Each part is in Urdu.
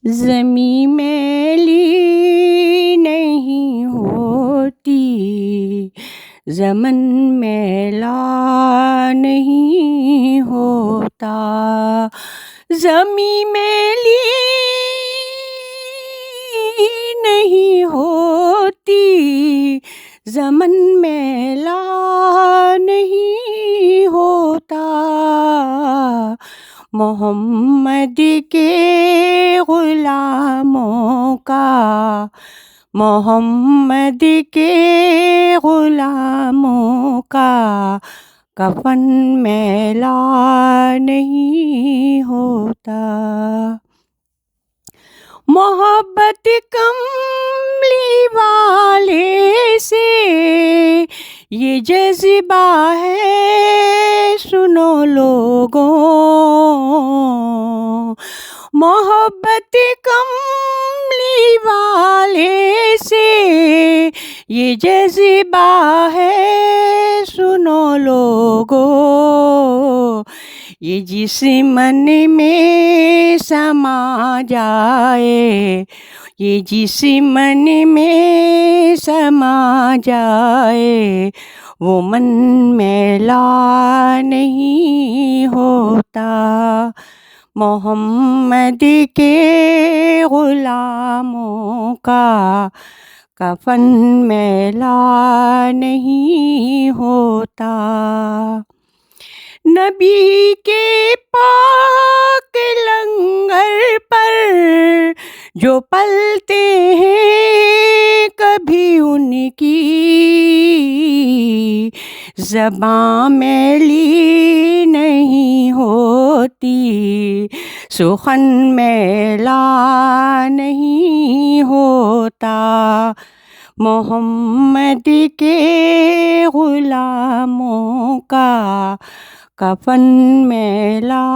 زمیں میلی نہیں ہوتی، زمن میلا نہیں ہوتا، زمیں میلی نہیں ہوتی، زمن میلا نہیں ہوتا، محمد کے غلاموں کا، محمد کے غلاموں کا کفن میلا نہیں ہوتا۔ محبت کملی والے سے یہ جذبہ ہے سنو لوگوں، محبت کملی والے سے یہ جذبہ ہے سنو لوگوں، یہ جس من میں سما جائے، یہ جس من میں سما جائے، وہ من میلا نہیں ہوتا، محمد کے غلاموں کا کفن میلا نہیں ہوتا۔ نبی کے پاک لنگر پر جو پلتے ہیں کبھی ان کی زباں میلی نہیں ہوتی، سخن میلا نہیں ہوتا، محمد کے غلاموں کا کفن میلا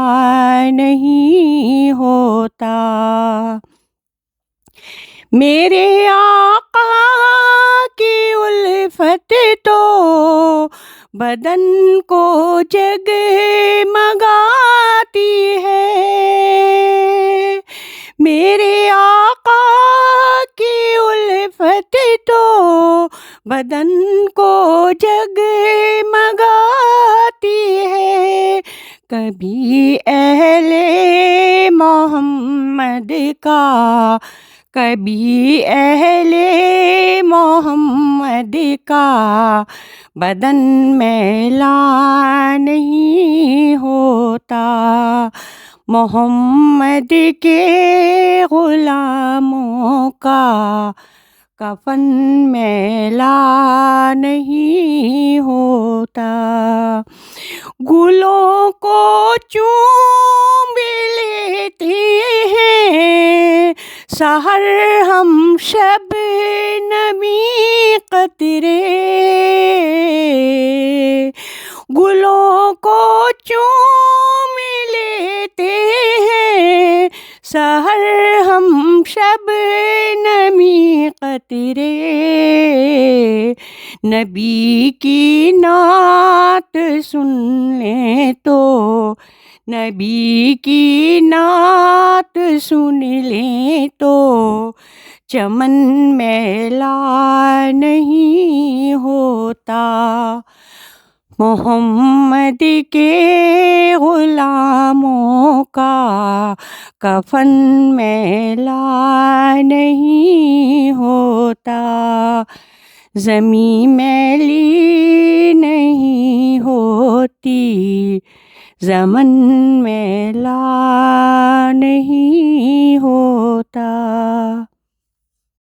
نہیں ہوتا۔ میرے آقا کی الفت تو بدن کو جگمگاتی ہے، میرے آقا کی الفت تو بدن کو جگمگاتی ہے، کبھی اہل محمد کا، کبھی اہل محمد کا بدن میلا نہیں ہوتا، محمد کے غلاموں کا کفن میلا نہیں ہوتا۔ گلوں کو چوم لیتے ہیں سحر ہم شبنمی قطرے، گلوں کو چوم لیتے ہیں سحر ہم شبنمی قطرے، نبی کی نعت سن لیں تو، نبی کی نعت سن لیں تو چمن میلا نہیں ہوتا، محمد کے غلاموں کا کفن میلا نہیں ہوتا، زمیں میلی نہیں ہوتی، زمن میلا نہیں ہوتا۔